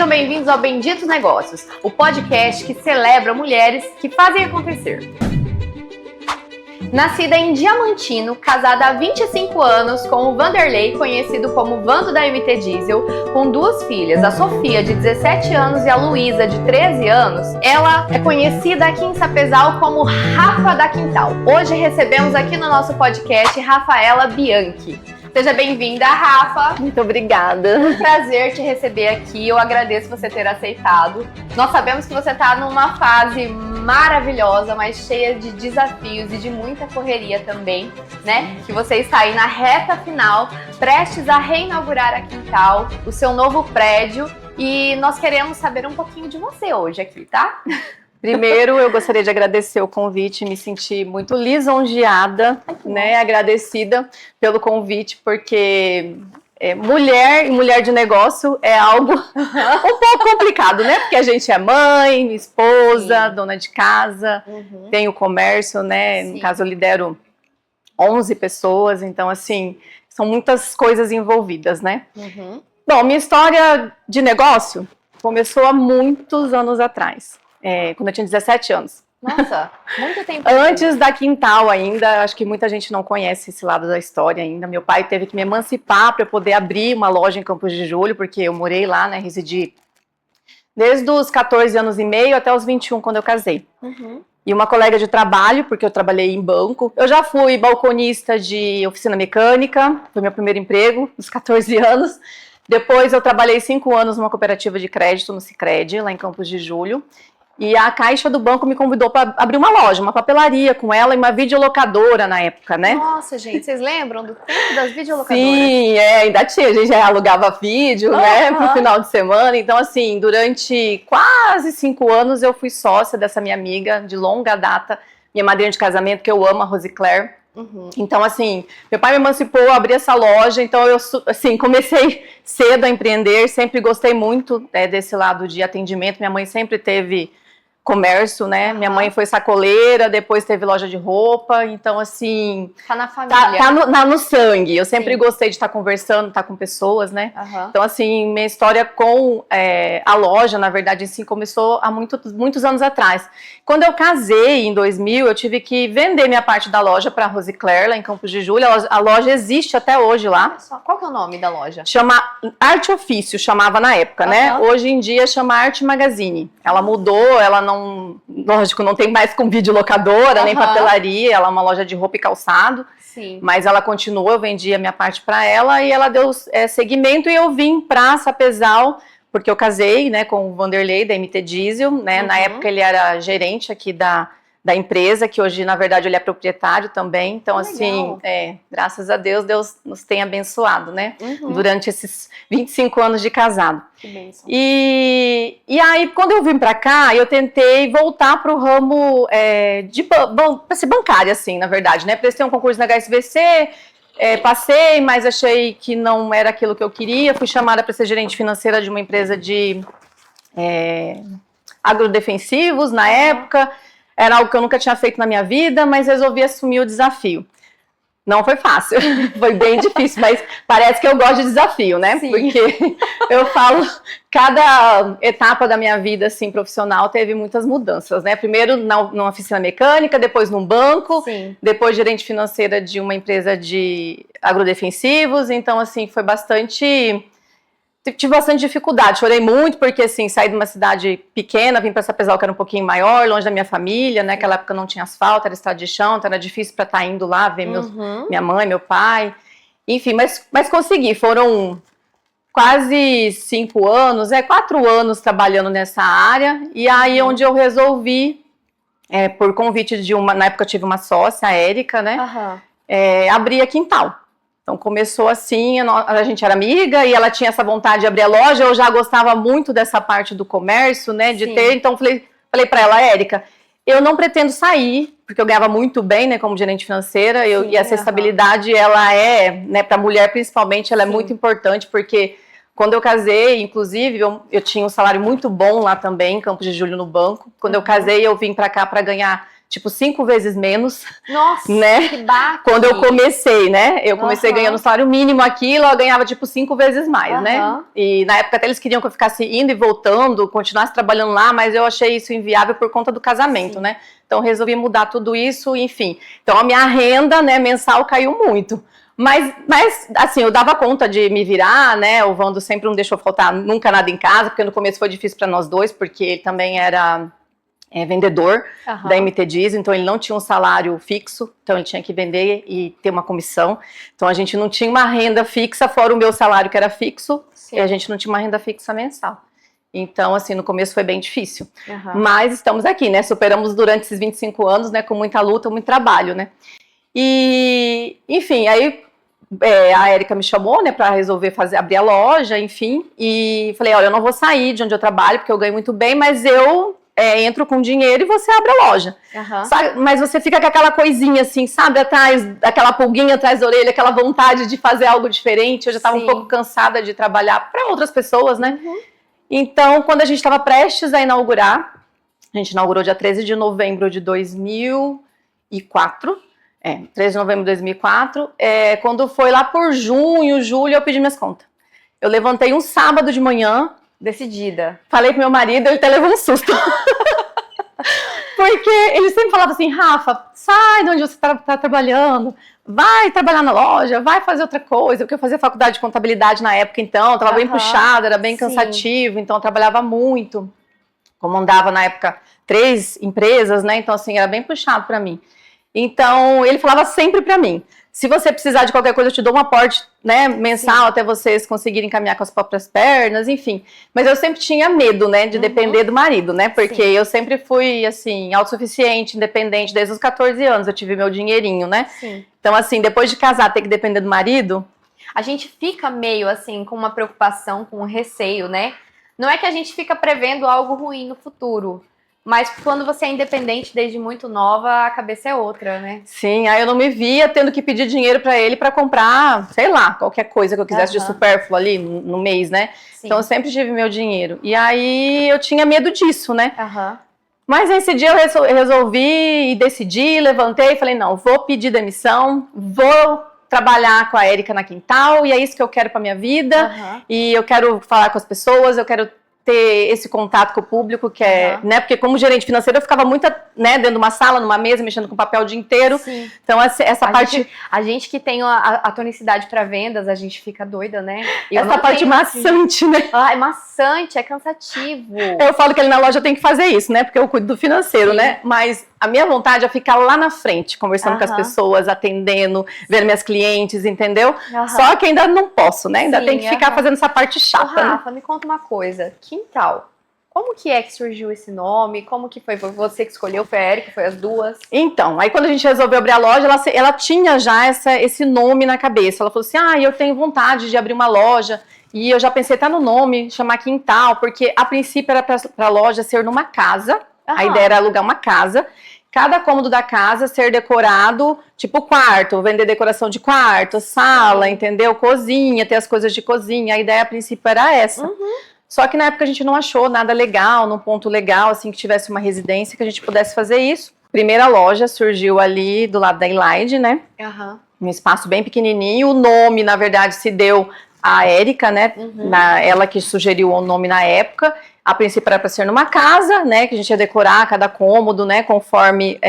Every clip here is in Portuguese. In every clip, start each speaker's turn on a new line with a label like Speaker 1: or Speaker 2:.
Speaker 1: Sejam bem-vindos ao Benditos Negócios, o podcast que celebra mulheres que fazem acontecer. Nascida em Diamantino, casada há 25 anos com o Vanderlei, conhecido como Vando da MT Diesel, com duas filhas, a Sofia, de 17 anos, e a Luísa, de 13 anos, ela é conhecida aqui em Sapezal como Rafa da Quintal. Hoje recebemos aqui no nosso podcast Rafaela Bianchi. Seja bem-vinda, Rafa.
Speaker 2: Muito obrigada.
Speaker 1: É um prazer te receber aqui. Eu agradeço você ter aceitado. Nós sabemos que você está numa fase maravilhosa, mas cheia de desafios e de muita correria também, né? Que você está aí na reta final, prestes a reinaugurar a Quintal, o seu novo prédio. E nós queremos saber um pouquinho de você hoje aqui, tá?
Speaker 2: Primeiro, eu gostaria de agradecer o convite, me senti muito lisonjeada, né, agradecida pelo convite, porque mulher e mulher de negócio é algo um pouco complicado, né, porque a gente é mãe, esposa, sim, dona de casa, tem o comércio, né, sim, no caso eu lidero 11 pessoas, então assim, são muitas coisas envolvidas, né. Bom, minha história de negócio começou há muitos anos atrás. Quando eu tinha 17 anos.
Speaker 1: Nossa, muito tempo.
Speaker 2: Antes da Quintal ainda, acho que muita gente não conhece esse lado da história ainda. Meu pai teve que me emancipar para eu poder abrir uma loja em Campos de Julho, porque eu morei lá, né, residi desde os 14 anos e meio até os 21, quando eu casei. E uma colega de trabalho, porque eu trabalhei em banco. Eu já fui balconista de oficina mecânica, foi meu primeiro emprego, nos 14 anos. Depois eu trabalhei 5 anos numa cooperativa de crédito, no Sicredi, lá em Campos de Julho. E a caixa do banco me convidou para abrir uma loja, uma papelaria com ela e uma videolocadora na época, né?
Speaker 1: Nossa, gente, vocês lembram do tempo das videolocadoras?
Speaker 2: Sim, ainda tinha, a gente já alugava vídeo, né, pro final de semana. Então, assim, durante quase 5 anos eu fui sócia dessa minha amiga de longa data, minha madrinha de casamento, que eu amo, a Rose Claire. Então, assim, meu pai me emancipou, abri essa loja, então eu, assim, comecei cedo a empreender, sempre gostei muito desse lado de atendimento. Minha mãe sempre teve comércio, né? Minha mãe foi sacoleira, depois teve loja de roupa, então assim...
Speaker 1: Tá na família.
Speaker 2: Tá no sangue. Eu sempre gostei de estar conversando, estar com pessoas, né? Então assim, minha história com a loja, na verdade, assim, começou há muitos anos atrás. Quando eu casei, em 2000, eu tive que vender minha parte da loja para a Rose Claire, lá em Campos de Julho. A loja existe até hoje lá.
Speaker 1: Qual que é o nome da loja?
Speaker 2: Chama Arte Ofício, chamava na época, né? Hoje em dia chama Arte Magazine. Ela mudou, ela não, lógico, não tem mais com videolocadora, nem papelaria, ela é uma loja de roupa e calçado, mas ela continuou, eu vendi a minha parte para ela e ela deu seguimento e eu vim para Sapezal, porque eu casei, né, com o Vanderlei da MT Diesel, né, na época ele era gerente aqui da empresa, que hoje, na verdade, ele é proprietário também. Então, assim, graças a Deus, Deus nos tem abençoado, né? Durante esses 25 anos de casado.
Speaker 1: Que bênção.
Speaker 2: E aí, quando eu vim pra cá, eu tentei voltar pro ramo pra ser bancária, assim, na verdade, né? Prestei um concurso na HSBC, passei, mas achei que não era aquilo que eu queria. Fui chamada para ser gerente financeira de uma empresa de agrodefensivos na época. Era algo que eu nunca tinha feito na minha vida, mas resolvi assumir o desafio. Não foi fácil, foi bem difícil, mas parece que eu gosto de desafio, né? Sim. Porque eu falo, cada etapa da minha vida, assim, profissional, teve muitas mudanças, né? Primeiro numa oficina mecânica, depois num banco, depois gerente financeira de uma empresa de agrodefensivos, então, assim, foi bastante... Tive bastante dificuldade, chorei muito, porque assim, saí de uma cidade pequena, vim para Sapezal, que era um pouquinho maior, longe da minha família, né? Naquela época não tinha asfalto, era estrada de chão, então era difícil para estar indo lá, ver minha mãe, meu pai, enfim, mas consegui, foram quase 5 anos, 4 anos trabalhando nessa área, e aí onde eu resolvi, por convite de na época eu tive uma sócia, a Érica, né? Abrir a Quintal. Então começou assim, a gente era amiga e ela tinha essa vontade de abrir a loja, eu já gostava muito dessa parte do comércio, né, de ter, então falei para ela, Érica, eu não pretendo sair, porque eu ganhava muito bem, né, como gerente financeira, e essa estabilidade, ela né, para mulher principalmente, ela é muito importante, porque quando eu casei, inclusive, eu tinha um salário muito bom lá também, em Campos de Julho no banco, quando eu casei eu vim para cá para ganhar tipo 5 vezes menos.
Speaker 1: Nossa,
Speaker 2: né?
Speaker 1: que baque.
Speaker 2: Quando eu comecei, né? Eu comecei ganhando salário mínimo aqui, lá eu ganhava tipo 5 vezes mais, né? E na época até eles queriam que eu ficasse indo e voltando, continuasse trabalhando lá, mas eu achei isso inviável por conta do casamento, né? Então resolvi mudar tudo isso, enfim. Então a minha renda, né, mensal caiu muito. Mas, assim, eu dava conta de me virar, né? O Vando sempre não deixou faltar nunca nada em casa, porque no começo foi difícil para nós dois, porque ele também era vendedor da MT Diesel, então ele não tinha um salário fixo, então ele tinha que vender e ter uma comissão. Então a gente não tinha uma renda fixa, fora o meu salário que era fixo, e a gente não tinha uma renda fixa mensal. Então, assim, no começo foi bem difícil. Mas estamos aqui, né? Superamos durante esses 25 anos, né? Com muita luta, muito trabalho, né? E, enfim, aí a Érica me chamou, né, para resolver abrir a loja, enfim, e falei, olha, eu não vou sair de onde eu trabalho, porque eu ganho muito bem, mas eu entro com dinheiro e você abre a loja. Sabe? Mas você fica com aquela coisinha assim, sabe, atrás, aquela pulguinha atrás da orelha, aquela vontade de fazer algo diferente. Eu já estava um pouco cansada de trabalhar para outras pessoas, né? Então, quando a gente estava prestes a inaugurar, a gente inaugurou dia 13 de novembro de 2004, 13 de novembro de 2004, quando foi lá por junho, julho, eu pedi minhas contas. Eu levantei um sábado de manhã,
Speaker 1: decidida.
Speaker 2: Falei pro meu marido, ele até levou um susto. Porque ele sempre falava assim, Rafa, sai de onde você tá trabalhando, vai trabalhar na loja, vai fazer outra coisa, porque eu fazia faculdade de contabilidade na época, então, tava bem puxada, era bem cansativo, então eu trabalhava muito, comandava na época 3 empresas, né, então assim, era bem puxado pra mim. Então, ele falava sempre pra mim, se você precisar de qualquer coisa, eu te dou um aporte, né, mensal, até vocês conseguirem caminhar com as próprias pernas, enfim. Mas eu sempre tinha medo, né, de depender do marido, né, porque eu sempre fui, assim, autossuficiente, independente, desde os 14 anos eu tive meu dinheirinho, né. Então, assim, depois de casar, ter que depender do marido...
Speaker 1: A gente fica meio, assim, com uma preocupação, com um receio, né. Não é que a gente fica prevendo algo ruim no futuro, mas quando você é independente desde muito nova, a cabeça é outra, né?
Speaker 2: Sim, aí eu não me via tendo que pedir dinheiro pra ele pra comprar, sei lá, qualquer coisa que eu quisesse de supérfluo ali no mês, né? Então eu sempre tive meu dinheiro. E aí eu tinha medo disso, né? Mas esse dia eu resolvi e decidi, levantei e falei, não, vou pedir demissão, vou trabalhar com a Érica na Quintal, e é isso que eu quero pra minha vida, e eu quero falar com as pessoas, eu quero ter esse contato com o público, que né, porque como gerente financeiro eu ficava muito, né, dentro de uma sala, numa mesa, mexendo com papel o dia inteiro, então essa parte...
Speaker 1: A gente que tem a tonicidade para vendas, a gente fica doida, né?
Speaker 2: Essa parte maçante, né?
Speaker 1: É maçante, é cansativo.
Speaker 2: Eu falo que ali na loja eu tenho que fazer isso, né, porque eu cuido do financeiro, né, mas a minha vontade é ficar lá na frente, conversando com as pessoas, atendendo, vendo minhas clientes, entendeu? Só que ainda não posso, né, ainda tem que ficar fazendo essa parte chata.
Speaker 1: Rafa, me conta uma coisa, Quintal, como que surgiu esse nome? Como que foi? Foi você que escolheu? Foi a Érica? Foi as duas?
Speaker 2: Então, aí quando a gente resolveu abrir a loja, ela tinha já esse nome na cabeça. Ela falou assim, eu tenho vontade de abrir uma loja. E eu já pensei até no nome, chamar Quintal, porque a princípio era para a loja ser numa casa. A ideia era alugar uma casa. Cada cômodo da casa ser decorado, tipo quarto, vender decoração de quarto, sala, entendeu? Cozinha, ter as coisas de cozinha. A ideia a princípio era essa. Só que na época a gente não achou nada legal, num ponto legal, assim, que tivesse uma residência que a gente pudesse fazer isso. Primeira loja surgiu ali do lado da Elide, né? Um espaço bem pequenininho. O nome, na verdade, se deu a Érica, né? Ela que sugeriu o nome na época. A princípio era para ser numa casa, né? Que a gente ia decorar cada cômodo, né? Conforme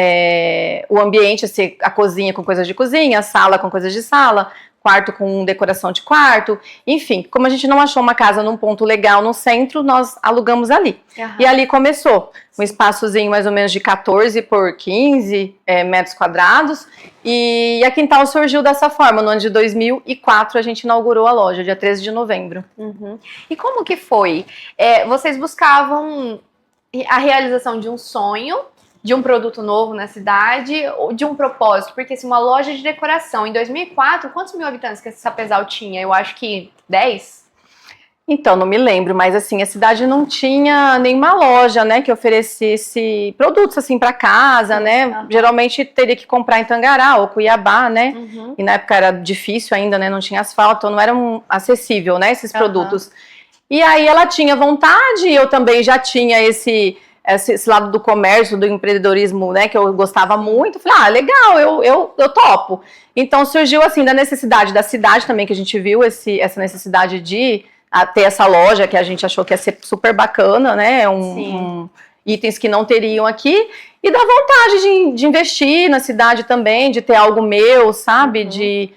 Speaker 2: o ambiente, assim, a cozinha com coisas de cozinha, a sala com coisas de sala, quarto com decoração de quarto, enfim, como a gente não achou uma casa num ponto legal no centro, nós alugamos ali. E ali começou um espaçozinho mais ou menos de 14 por 15 metros quadrados, e a Quintal surgiu dessa forma. No ano de 2004 a gente inaugurou a loja, dia 13 de novembro.
Speaker 1: E como que foi? Vocês buscavam a realização de um sonho, de um produto novo na cidade, ou de um propósito? Porque se uma loja de decoração, em 2004, quantos mil habitantes que essa Sapezal tinha? Eu acho que 10?
Speaker 2: Então, não me lembro, mas assim, a cidade não tinha nenhuma loja, né, que oferecesse produtos assim para casa, né? Geralmente teria que comprar em Tangará ou Cuiabá, né? E na época era difícil ainda, né? Não tinha asfalto, então não era acessível, né, esses produtos. E aí ela tinha vontade, eu também já tinha esse esse lado do comércio, do empreendedorismo, né, que eu gostava muito. Falei, legal, eu topo. Então surgiu assim da necessidade da cidade também, que a gente viu essa necessidade de ter essa loja, que a gente achou que ia ser super bacana, né, itens que não teriam aqui, e da vontade de investir na cidade também, de ter algo meu, sabe, de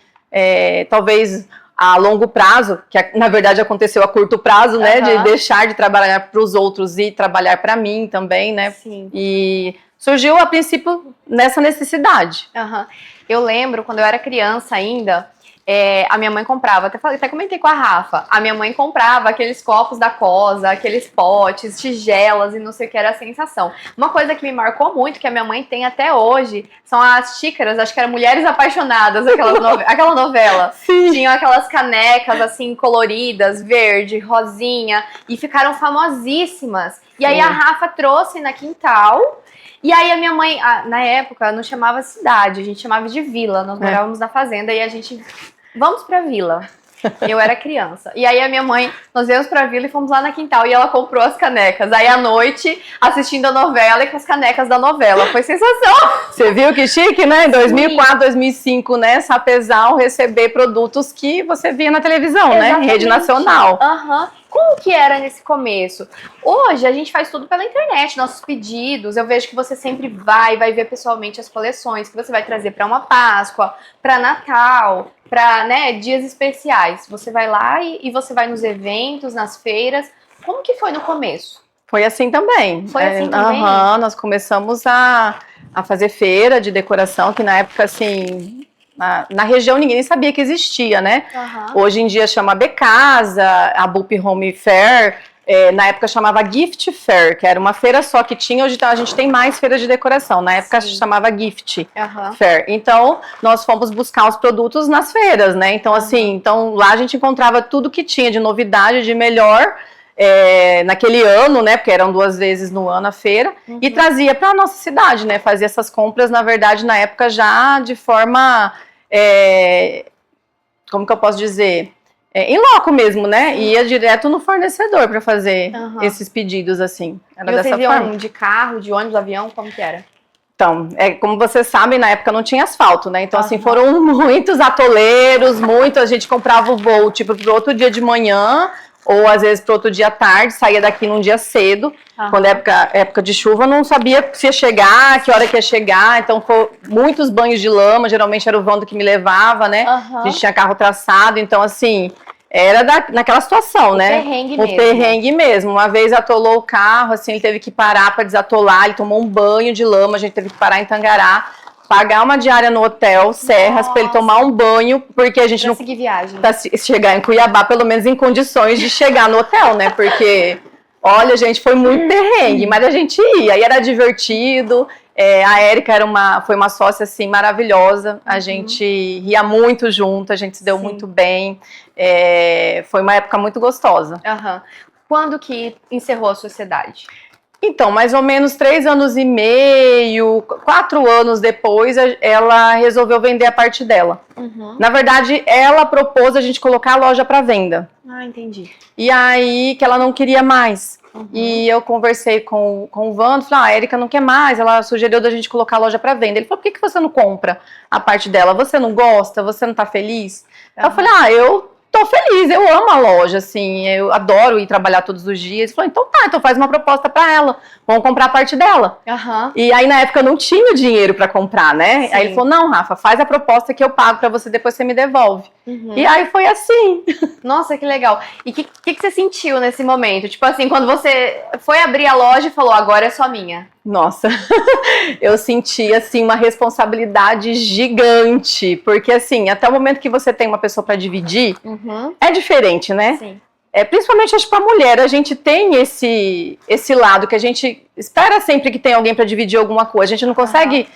Speaker 2: talvez a longo prazo, que na verdade aconteceu a curto prazo, né, de deixar de trabalhar para os outros e trabalhar para mim também, né, e surgiu a princípio nessa necessidade.
Speaker 1: Eu lembro, quando eu era criança ainda, a minha mãe comprava, até comentei com a Rafa, a minha mãe comprava aqueles copos da Cosa, aqueles potes, tigelas e não sei o que, era a sensação. Uma coisa que me marcou muito, que a minha mãe tem até hoje, são as xícaras, acho que era Mulheres Apaixonadas, aquela novela.
Speaker 2: Sim.
Speaker 1: Tinham aquelas canecas assim, coloridas, verde, rosinha, e ficaram famosíssimas. E aí a Rafa trouxe na Quintal. E aí a minha mãe, na época, não chamava cidade, a gente chamava de vila. Nós morávamos na fazenda e a gente... Vamos pra vila. Eu era criança. E aí a minha mãe, nós viemos pra vila e fomos lá na Quintal e ela comprou as canecas. Aí à noite, assistindo a novela e com as canecas da novela. Foi sensação.
Speaker 2: Você viu que chique, né? Em 2004, 2005, né? Sapezal receber produtos que você via na televisão, né? Em rede nacional.
Speaker 1: Como que era nesse começo? Hoje a gente faz tudo pela internet, nossos pedidos. Eu vejo que você sempre vai ver pessoalmente as coleções que você vai trazer para uma Páscoa, para Natal, para, né, dias especiais. Você vai lá e você vai nos eventos, nas feiras. Como que foi no começo?
Speaker 2: Foi assim também.
Speaker 1: Foi assim também?
Speaker 2: Nós começamos a fazer feira de decoração, que na época, assim... Na região ninguém sabia que existia, né? Hoje em dia chama Becasa, a Bup Home Fair, na época chamava Gift Fair, que era uma feira só que tinha, hoje a gente tem mais feiras de decoração, na época chamava Gift Fair. Então, nós fomos buscar os produtos nas feiras, né? Então, assim, lá a gente encontrava tudo que tinha de novidade, de melhor, naquele ano, né, porque eram 2 vezes no ano a feira, e trazia para a nossa cidade, né, fazia essas compras, na verdade, na época já de forma, como que eu posso dizer, em loco mesmo, né, ia direto no fornecedor para fazer esses pedidos, assim, era dessa forma. E vocês iam
Speaker 1: de carro, de ônibus, avião, como que era?
Speaker 2: Então, como vocês sabem, na época não tinha asfalto, né? Então, assim, foram muitos atoleiros, a gente comprava o voo, tipo, pro outro dia de manhã, ou às vezes para outro dia à tarde, saía daqui num dia cedo, quando época de chuva, não sabia se ia chegar, que hora que ia chegar, então foi muitos banhos de lama, geralmente era o Vando que me levava, né? A gente tinha carro traçado, então assim, era naquela situação, né? Perrengue mesmo. Uma vez atolou o carro, assim, ele teve que parar para desatolar, ele tomou um banho de lama, a gente teve que parar em Tangará, pagar uma diária no hotel Serras para ele tomar um banho, porque a gente não
Speaker 1: seguir viagem.
Speaker 2: Pra chegar em Cuiabá, pelo menos em condições de chegar no hotel, né? Porque, olha, gente, foi muito perrengue, mas a gente ia, e era divertido. A Érica foi uma sócia, assim, maravilhosa. A gente ria muito junto, a gente se deu muito bem. Foi uma época muito gostosa.
Speaker 1: Quando que encerrou a sociedade?
Speaker 2: Então, mais ou menos 3 anos e meio, 4 anos depois, ela resolveu vender a parte dela. Na verdade, ela propôs a gente colocar a loja para venda.
Speaker 1: Entendi.
Speaker 2: E aí, que ela não queria mais. E eu conversei com o Vando, falei, a Érica não quer mais, ela sugeriu da gente colocar a loja para venda. Ele falou, por que você não compra a parte dela? Você não gosta? Você não tá feliz? Eu falei, eu tô feliz, eu amo a loja, assim, eu adoro ir trabalhar todos os dias. Ele falou, então tá, então faz uma proposta pra ela, vamos comprar a parte dela. E aí na época eu não tinha o dinheiro pra comprar, né? Aí ele falou, não, Rafa, faz a proposta que eu pago pra você, depois você me devolve. E aí foi assim.
Speaker 1: Nossa, que legal. E o que você sentiu nesse momento? Tipo assim, quando você foi abrir a loja e falou, agora é só minha.
Speaker 2: Nossa, eu senti, assim, uma responsabilidade gigante, porque, assim, até o momento que você tem uma pessoa para dividir, é diferente, né?
Speaker 1: Sim.
Speaker 2: Principalmente, acho que para mulher, a gente tem esse lado que a gente espera sempre que tem alguém para dividir alguma coisa, a gente não consegue...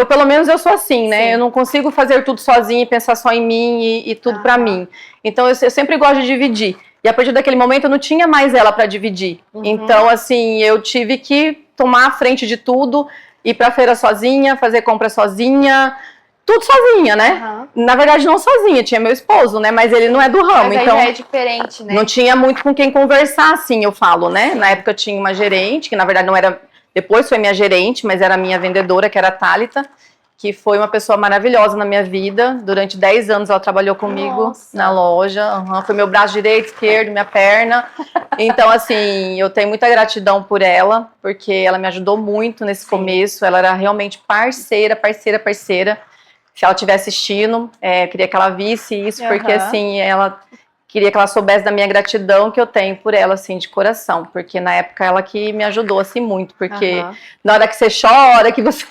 Speaker 2: Pelo menos, eu sou assim, né? Sim. Eu não consigo fazer tudo sozinha e pensar só em mim e tudo pra mim. Então, eu sempre gosto de dividir. E a partir daquele momento, eu não tinha mais ela pra dividir. Então, assim, eu tive que tomar a frente de tudo, ir pra feira sozinha, fazer compra sozinha, tudo sozinha, né? Na verdade, não sozinha, tinha meu esposo, né? Mas ele não é do ramo,
Speaker 1: mas
Speaker 2: então...
Speaker 1: Aí já é diferente, né?
Speaker 2: Não tinha muito com quem conversar, assim, eu falo, né? Na época, eu tinha uma gerente, que na verdade não era Depois foi minha gerente, mas era a minha vendedora, que era a Thalita, que foi uma pessoa maravilhosa na minha vida. Durante 10 anos ela trabalhou comigo na loja. Foi meu braço direito, esquerdo, minha perna. Então, assim, eu tenho muita gratidão por ela, porque ela me ajudou muito nesse começo. Ela era realmente parceira. Se ela estiver assistindo, queria que ela visse isso, porque, assim, ela queria que ela soubesse da minha gratidão que eu tenho por ela, assim, de coração. Porque na época ela que me ajudou, assim, muito. Porque na hora que você chora, que você...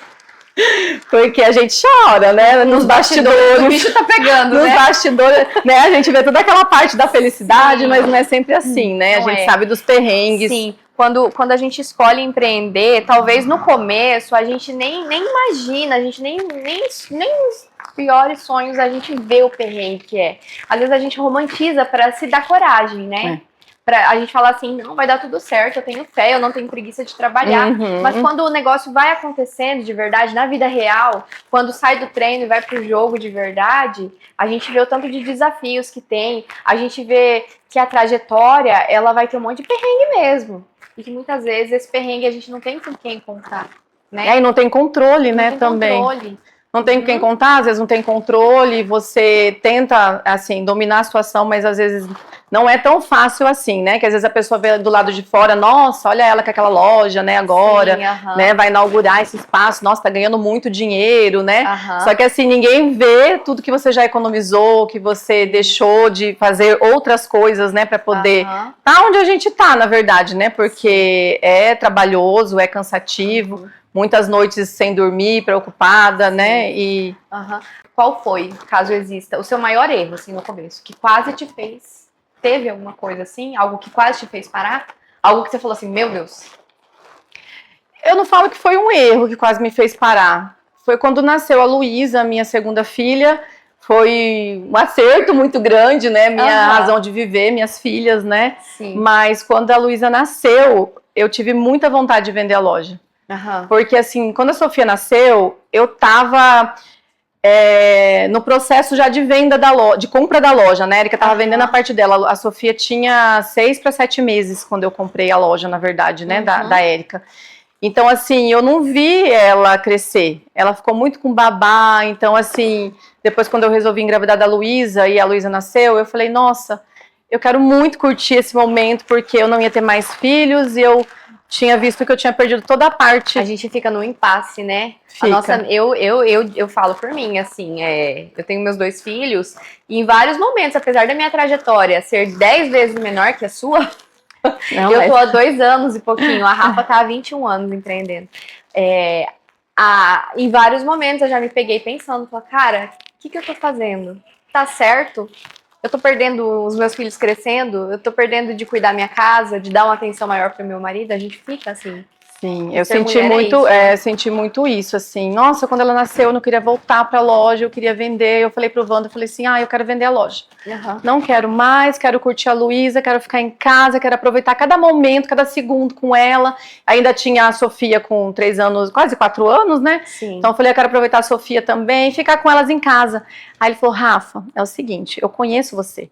Speaker 2: Porque a gente chora, né? Nos bastidores.
Speaker 1: O bicho tá pegando,
Speaker 2: nos
Speaker 1: né?
Speaker 2: bastidores, né? A gente vê toda aquela parte da felicidade, mas não é sempre assim, né? A gente sabe dos perrengues.
Speaker 1: Sim. Quando a gente escolhe empreender, talvez no começo a gente nem imagina, a gente nem os piores sonhos a gente vê o perrengue que é. Às vezes a gente romantiza para se dar coragem, né? A gente falar assim, não, vai dar tudo certo, eu tenho fé, eu não tenho preguiça de trabalhar. Mas quando o negócio vai acontecendo de verdade, na vida real, quando sai do treino e vai pro jogo de verdade, a gente vê o tanto de desafios que tem, a gente vê que a trajetória, ela vai ter um monte de perrengue mesmo. E que muitas vezes esse perrengue a gente não tem com quem contar, né?
Speaker 2: E não tem controle, né,
Speaker 1: tem
Speaker 2: também.
Speaker 1: Controle.
Speaker 2: Não tem com quem contar, às vezes não tem controle, você tenta, assim, dominar a situação, mas às vezes não é tão fácil assim, né? Que às vezes a pessoa vê do lado de fora, nossa, olha ela com aquela loja, né, agora, né, vai inaugurar esse espaço, nossa, tá ganhando muito dinheiro, né? Só que assim, ninguém vê tudo que você já economizou, que você deixou de fazer outras coisas, né, pra poder tá onde a gente tá, na verdade, né? Porque é trabalhoso, é cansativo, muitas noites sem dormir, preocupada, né? E
Speaker 1: qual foi, caso exista, o seu maior erro, assim, no começo, que quase te fez? Teve alguma coisa assim? Algo que quase te fez parar? Algo que você falou assim, meu Deus?
Speaker 2: Eu não falo que foi um erro que quase me fez parar. Foi quando nasceu a Luísa, minha segunda filha. Foi um acerto muito grande, né? Minha razão de viver, minhas filhas, né? Sim. Mas quando a Luísa nasceu, eu tive muita vontade de vender a loja. Porque assim, quando a Sofia nasceu, eu tava no processo já de venda da loja, de compra da loja, né? A Erika tava vendendo a parte dela. A Sofia tinha 6 para 7 meses quando eu comprei a loja, na verdade, né? Da Erika. Então, assim, eu não vi ela crescer. Ela ficou muito com babá. Então, assim, depois quando eu resolvi engravidar da Luísa e a Luísa nasceu, eu falei, nossa, eu quero muito curtir esse momento porque eu não ia ter mais filhos e eu tinha visto que eu tinha perdido toda a parte.
Speaker 1: A gente fica no impasse, né?
Speaker 2: Fica.
Speaker 1: A nossa, eu falo por mim, assim, eu tenho meus 2 filhos e em vários momentos, apesar da minha trajetória ser 10 vezes menor que a sua, eu tô há 2 anos e pouquinho, a Rafa tá há 21 anos empreendendo. Em vários momentos eu já me peguei pensando, cara, o que eu tô fazendo? Tá certo? Eu tô perdendo os meus filhos crescendo, eu tô perdendo de cuidar minha casa, de dar uma atenção maior pro meu marido, a gente fica assim.
Speaker 2: Sim, eu senti muito isso, assim. Nossa, quando ela nasceu, eu não queria voltar pra loja, eu queria vender. Eu falei pro Wanda, eu falei assim, eu quero vender a loja. Não quero mais, quero curtir a Luísa, quero ficar em casa, quero aproveitar cada momento, cada segundo com ela. Ainda tinha a Sofia com 3 anos, quase 4 anos, né?
Speaker 1: Sim.
Speaker 2: Então eu falei, eu quero aproveitar a Sofia também, ficar com elas em casa. Aí ele falou, Rafa, é o seguinte, eu conheço você.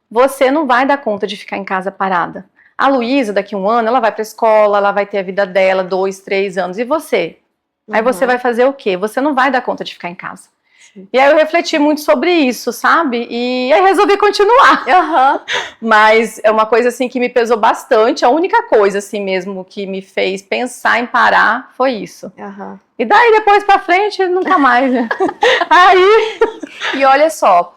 Speaker 2: Você não vai dar conta de ficar em casa parada. A Luísa, daqui a 1 ano, ela vai pra escola, ela vai ter a vida dela, 2, 3 anos. E você? Aí você vai fazer o quê? Você não vai dar conta de ficar em casa. E aí eu refleti muito sobre isso, sabe? E aí resolvi continuar. Mas é uma coisa, assim, que me pesou bastante. A única coisa, assim, mesmo, que me fez pensar em parar foi isso. E daí, depois pra frente, nunca mais, né? Aí...
Speaker 1: E olha só...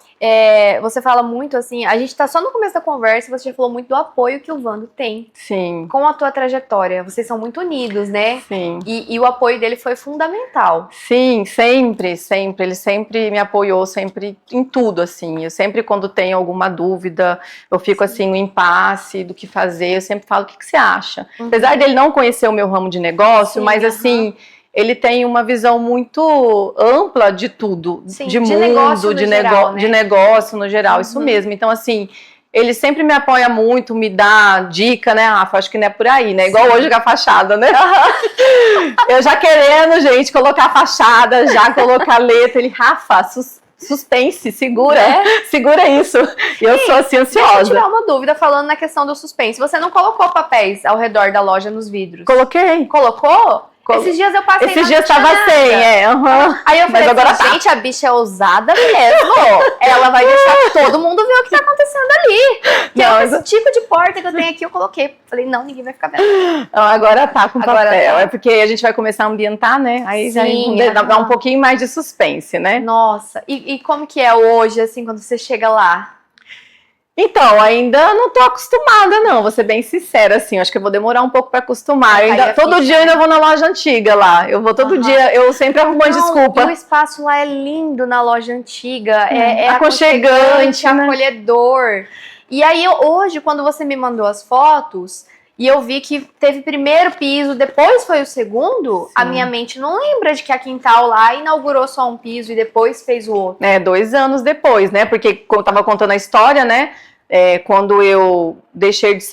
Speaker 1: você fala muito assim, a gente tá só no começo da conversa, você já falou muito do apoio que o Vando tem.
Speaker 2: Sim.
Speaker 1: Com a tua trajetória, vocês são muito unidos, né?
Speaker 2: Sim.
Speaker 1: E o apoio dele foi fundamental.
Speaker 2: Sim, sempre. Ele sempre me apoiou, sempre em tudo, assim. Eu sempre, quando tenho alguma dúvida, eu fico assim, no impasse do que fazer, eu sempre falo, o que você acha? Apesar dele não conhecer o meu ramo de negócio, mas assim... Ele tem uma visão muito ampla de tudo, de mundo, de negócio no geral, isso mesmo. Então, assim, ele sempre me apoia muito, me dá dica, né, Rafa? Acho que não é por aí, né? Igual hoje com a fachada, né? Eu já querendo, gente, colocar a fachada, já colocar a letra. Ele, Rafa, suspense, segura, segura isso. E eu sou assim, ansiosa.
Speaker 1: Deixa eu tirar uma dúvida falando na questão do suspense. Você não colocou papéis ao redor da loja nos vidros?
Speaker 2: Coloquei.
Speaker 1: Colocou? Esses dias eu passei.
Speaker 2: Esses dias tava sem,
Speaker 1: Aí eu falei assim, gente, a bicha é ousada mesmo. Ela vai deixar todo mundo ver o que tá acontecendo ali. Que não, esse tipo de porta que eu tenho aqui, eu coloquei. Falei, não, ninguém vai ficar vendo.
Speaker 2: Não, agora tá com papel. É porque a gente vai começar a ambientar, né? Aí já dá um pouquinho mais de suspense, né?
Speaker 1: Nossa, e como que é hoje, assim, quando você chega lá?
Speaker 2: Então, ainda não tô acostumada, não. Vou ser bem sincera, assim. Acho que eu vou demorar um pouco pra acostumar. Todo dia eu ainda vou na loja antiga lá. Eu vou todo dia, eu sempre arrumo uma desculpa.
Speaker 1: O espaço lá é lindo na loja antiga. É
Speaker 2: aconchegante, né?
Speaker 1: Acolhedor. E aí, hoje, quando você me mandou as fotos, e eu vi que teve primeiro piso, depois foi o segundo, sim, a minha mente não lembra de que a Quintal lá inaugurou só um piso e depois fez o outro.
Speaker 2: 2 anos depois, né? Porque eu tava contando a história, né? Quando eu deixei de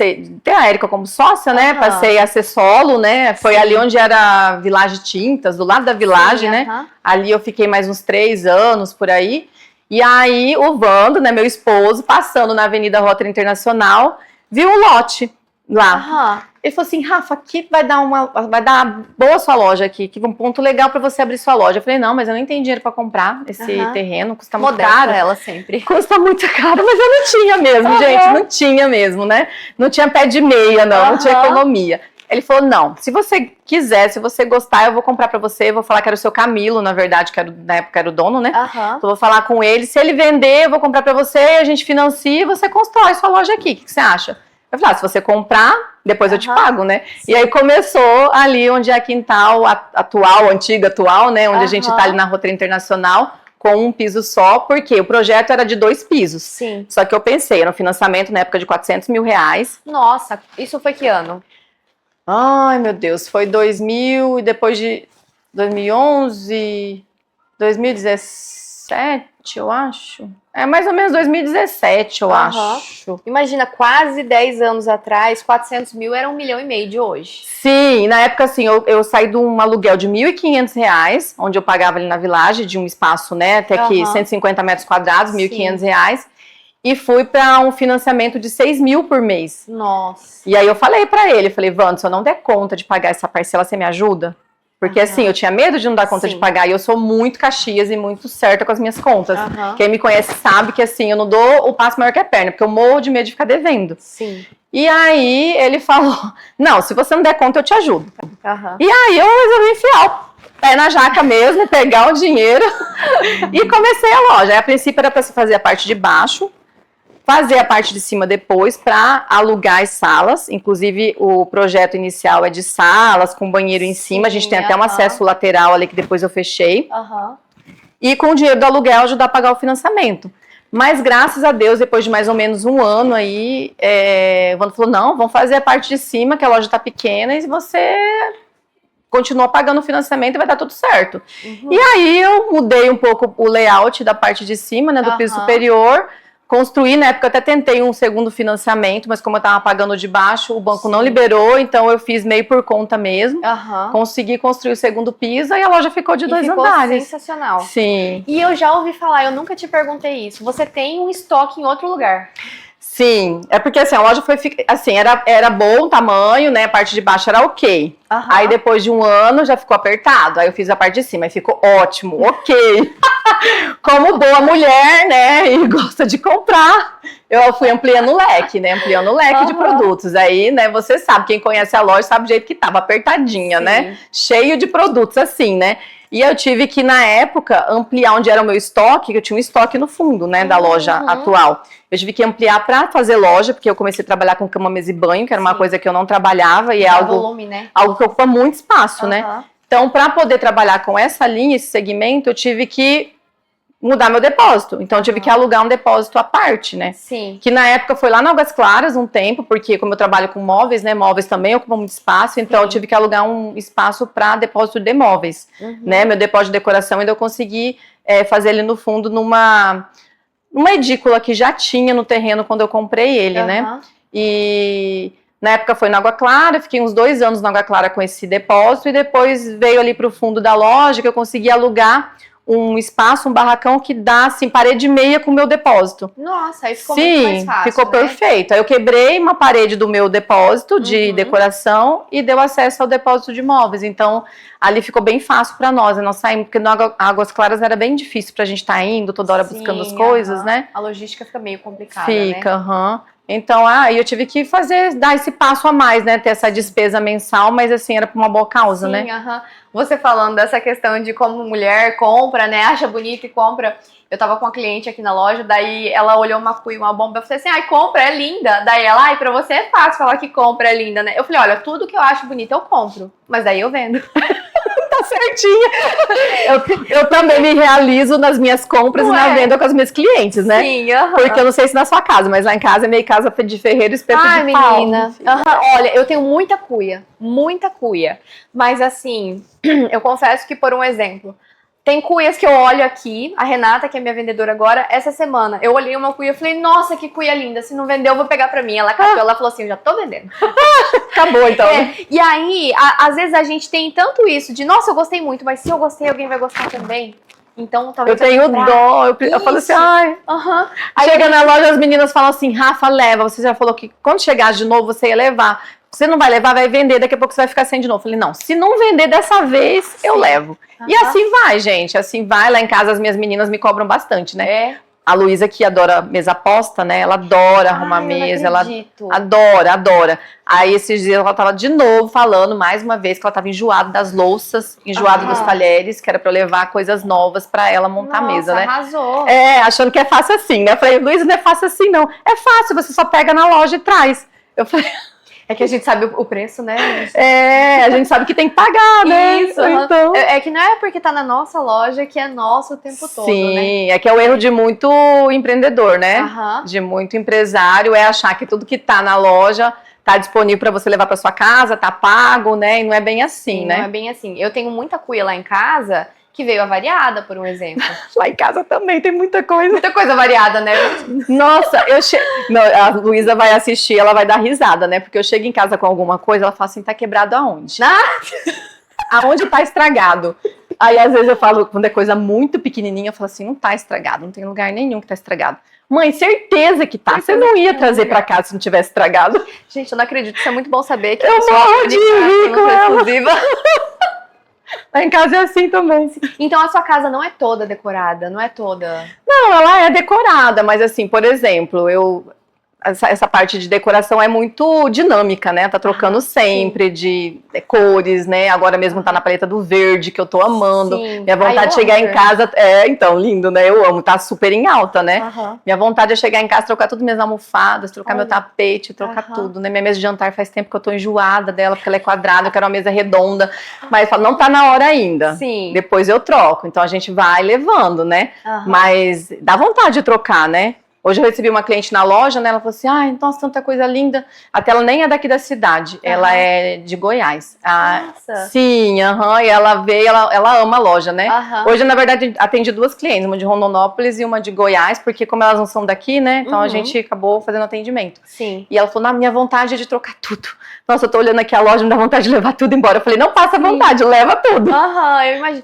Speaker 2: ter a Érica como sócia, né? Passei a ser solo, né? Foi sim, ali onde era a Village Tintas, do lado da Village, sim, né? Ali eu fiquei mais uns 3 anos por aí. E aí o Vando, né? Meu esposo, passando na Avenida Rotary Internacional, viu um lote lá. Ele falou assim, Rafa, aqui vai dar boa sua loja aqui, que um ponto legal para você abrir sua loja. Eu falei, não, mas eu não tenho dinheiro para comprar esse terreno, custa muito caro.
Speaker 1: Ela sempre.
Speaker 2: Custa muito caro, mas eu não tinha mesmo, gente, não tinha mesmo, né? Não tinha pé de meia, não tinha economia. Ele falou, não, se você quiser, se você gostar, eu vou comprar pra você, eu vou falar que era o seu Camilo, na verdade, que na época era o dono, né? Então eu vou falar com ele, se ele vender, eu vou comprar pra você, a gente financia e você constrói sua loja aqui, o que você acha? Eu falei, se você comprar, depois eu te pago, né? Sim. E aí começou ali onde é a Quintal antiga atual, né? Onde a gente tá ali na Rotary Internacional, com um piso só, porque o projeto era de 2 pisos.
Speaker 1: Sim.
Speaker 2: Só que eu pensei, era um financiamento na época de R$400 mil.
Speaker 1: Nossa, isso foi que ano?
Speaker 2: Ai, meu Deus, foi 2000 e depois de 2011, 2017, eu acho. Mais ou menos 2017, eu acho.
Speaker 1: Imagina, quase 10 anos atrás, 400 mil era 1,5 milhão de hoje.
Speaker 2: Sim, na época, assim, eu saí de um aluguel de R$1.500, onde eu pagava ali na Village, de um espaço, né, até que 150 metros quadrados, R$1.500, e fui para um financiamento de 6 mil por mês.
Speaker 1: Nossa.
Speaker 2: E aí eu falei para ele, Vando, se eu não der conta de pagar essa parcela, você me ajuda? Porque assim, eu tinha medo de não dar conta de pagar, e eu sou muito Caxias e muito certa com as minhas contas. Quem me conhece sabe que assim, eu não dou o passo maior que a perna, porque eu morro de medo de ficar devendo.
Speaker 1: Sim.
Speaker 2: E aí ele falou, não, se você não der conta, eu te ajudo. E aí eu resolvi enfiar o pé na jaca mesmo, pegar o dinheiro e comecei a loja. Aí, a princípio era para se fazer a parte de baixo, fazer a parte de cima depois para alugar as salas. Inclusive, o projeto inicial é de salas, com banheiro em cima. A gente tem até um acesso lateral ali que depois eu fechei. E com o dinheiro do aluguel ajudar a pagar o financiamento. Mas graças a Deus, depois de mais ou menos 1 ano aí, o Vando falou, não, vamos fazer a parte de cima, que a loja tá pequena, e você continua pagando o financiamento e vai dar tudo certo. E aí eu mudei um pouco o layout da parte de cima, né, do piso superior. Construí, na época eu até tentei um segundo financiamento, mas como eu estava pagando de baixo, o banco não liberou, então eu fiz meio por conta mesmo. Consegui construir o segundo piso e a loja ficou de 2 andares.
Speaker 1: Sensacional.
Speaker 2: Sim.
Speaker 1: E eu já ouvi falar, eu nunca te perguntei isso, você tem um estoque em outro lugar?
Speaker 2: Sim, é porque assim, a loja foi, assim, era bom o tamanho, né, a parte de baixo era ok. Aí depois de 1 ano já ficou apertado, aí eu fiz a parte de cima e ficou ótimo, ok. Como boa mulher, né, e gosta de comprar, eu fui ampliando o leque, né, de produtos. Aí, né, você sabe, quem conhece a loja sabe o jeito que tava, apertadinha, né, cheio de produtos assim, né. E eu tive que, na época, ampliar onde era o meu estoque, que eu tinha um estoque no fundo, né, da loja atual. Eu tive que ampliar para fazer loja, porque eu comecei a trabalhar com cama, mesa e banho, que era uma coisa que eu não trabalhava, e é algo que ocupa muito espaço, né. Então, para poder trabalhar com essa linha, esse segmento, eu tive que mudar meu depósito. Então, eu tive que alugar um depósito à parte, né?
Speaker 1: Sim.
Speaker 2: Que na época foi lá na Águas Claras um tempo, porque como eu trabalho com móveis, né? Móveis também ocupam muito espaço, então eu tive que alugar um espaço para depósito de móveis, né? Meu depósito de decoração, ainda eu consegui fazer ele no fundo numa edícula que já tinha no terreno quando eu comprei ele, né? E na época foi na Água Clara, fiquei uns 2 anos na Água Clara com esse depósito, e depois veio ali para o fundo da loja que eu consegui alugar um espaço, um barracão que dá, assim, parede e meia com o meu depósito.
Speaker 1: Nossa, aí ficou muito mais fácil,
Speaker 2: ficou perfeito. Aí eu quebrei uma parede do meu depósito de decoração e deu acesso ao depósito de móveis. Então, ali ficou bem fácil para nós. Nós saímos, porque no Águas Claras era bem difícil pra gente estar indo toda hora buscando as coisas, né?
Speaker 1: A logística fica meio complicada,
Speaker 2: Fica, Então, eu tive que dar esse passo a mais, né? Ter essa despesa mensal, mas assim, era por uma boa causa, né?
Speaker 1: Você falando dessa questão de como mulher compra, né? Acha bonito e compra. Eu tava com uma cliente aqui na loja, daí ela olhou uma cuia, uma bomba, eu falei assim, ai, compra, é linda. Daí ela, ai, pra você é fácil falar que compra, é linda, né? Eu falei, olha, tudo que eu acho bonito eu compro, mas daí eu vendo.
Speaker 2: Tá certinha. Eu também me realizo nas minhas compras e na venda com as minhas clientes, né?
Speaker 1: Sim,
Speaker 2: Porque eu não sei se na sua casa, mas lá em casa é meio casa de ferreiro, espeto de pau.
Speaker 1: Menina. Olha, eu tenho muita cuia, mas assim, eu confesso que, por um exemplo, tem cuias que eu olho aqui, a Renata, que é minha vendedora agora, essa semana, eu olhei uma cuia e falei, nossa, que cuia linda, se não vendeu, eu vou pegar pra mim. Ela catou, ela falou assim, eu já tô vendendo.
Speaker 2: Acabou, então.
Speaker 1: E aí, às vezes a gente tem tanto isso de, nossa, eu gostei muito, mas se eu gostei, alguém vai gostar também. Então, talvez
Speaker 2: eu tenho dó, eu falo assim, ai. Chega na loja, as meninas falam assim, Rafa, leva. Você já falou que quando chegar de novo, você ia levar. Você não vai levar, vai vender, daqui a pouco você vai ficar sem de novo. Eu falei, não, se não vender dessa vez, eu levo. E assim vai, gente, assim vai. Lá em casa as minhas meninas me cobram bastante, né? A Luísa, que adora mesa posta, né? Ela adora arrumar mesa, ela adora. Aí esses dias ela tava de novo falando, mais uma vez, que ela tava enjoada das louças, enjoada dos talheres, que era pra eu levar coisas novas pra ela montar a mesa, né?
Speaker 1: Arrasou.
Speaker 2: Achando que é fácil assim, né? Eu falei, Luísa, não é fácil assim, não. É fácil, você só pega na loja e traz. Eu falei...
Speaker 1: É que a gente sabe o preço, né?
Speaker 2: A gente sabe que tem que pagar, né?
Speaker 1: Isso, então... É que não é porque tá na nossa loja que é nosso o tempo todo, né?
Speaker 2: Sim, é que é o erro de muito empreendedor, né? De muito empresário, é achar que tudo que tá na loja tá disponível para você levar para sua casa, tá pago, né? E não é bem assim, né?
Speaker 1: Não é bem assim. Eu tenho muita cuia lá em casa que veio avariada, por um exemplo.
Speaker 2: Lá em casa também tem muita coisa.
Speaker 1: Muita coisa variada, né?
Speaker 2: Nossa, a Luísa vai assistir, ela vai dar risada, né? Porque eu chego em casa com alguma coisa, ela fala assim, tá quebrado aonde? Aonde tá estragado? Aí, às vezes, eu falo, quando é coisa muito pequenininha, eu falo assim, não tá estragado, não tem lugar nenhum que tá estragado. Mãe, certeza que tá. Você não ia trazer pra casa se não tivesse estragado.
Speaker 1: Gente, eu não acredito, isso é muito bom saber que
Speaker 2: eu morro de rir com ela. Lá em casa é assim também.
Speaker 1: Então a sua casa não é toda decorada, não é toda...
Speaker 2: Não, ela é decorada, mas assim, por exemplo, essa parte de decoração é muito dinâmica, né? Tá trocando sempre de cores, né? Agora mesmo tá na paleta do verde, que eu tô amando. Sim. Minha vontade de chegar em casa... então, lindo, né? Eu amo, tá super em alta, né? Minha vontade é chegar em casa, trocar tudo minhas almofadas, trocar meu tapete, trocar tudo, né? Minha mesa de jantar faz tempo que eu tô enjoada dela, porque ela é quadrada, eu quero uma mesa redonda. Mas eu falo, não tá na hora ainda.
Speaker 1: Sim.
Speaker 2: Depois eu troco. Então a gente vai levando, né? Mas dá vontade de trocar, né? Hoje eu recebi uma cliente na loja, né? Ela falou assim, ai, nossa, tanta coisa linda. Até ela nem é daqui da cidade, ela é de Goiás.
Speaker 1: Nossa.
Speaker 2: Sim, e ela veio, ela ama a loja, né? Hoje, na verdade, atendi duas clientes, uma de Rondonópolis e uma de Goiás, porque como elas não são daqui, né? Então a gente acabou fazendo atendimento.
Speaker 1: Sim.
Speaker 2: E ela falou, na minha vontade é de trocar tudo. Nossa, eu tô olhando aqui a loja, me dá vontade de levar tudo embora. Eu falei, não passa vontade, leva tudo.
Speaker 1: Eu imagino.